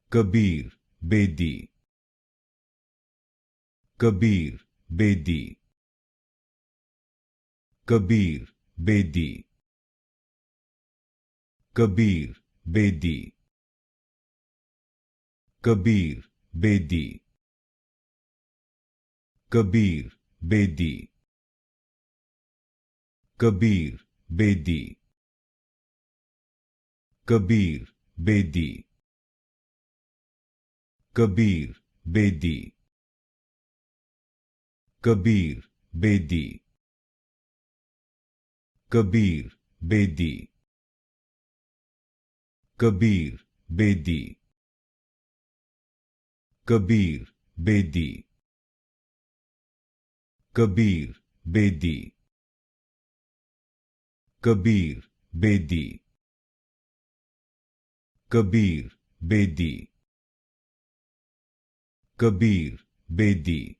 Kabir Bedi, Kabir Bedi, Kabir Bedi, Kabir Bedi, Kabir Bedi, Kabir Bedi, Kabir Bedi, Kabir Bedi, Kabir Bedi, Kabir Bedi, Kabir Bedi, Kabir Bedi, Kabir Bedi, Kabir Bedi, Kabir Bedi, Kabir Bedi, Kabir Bedi,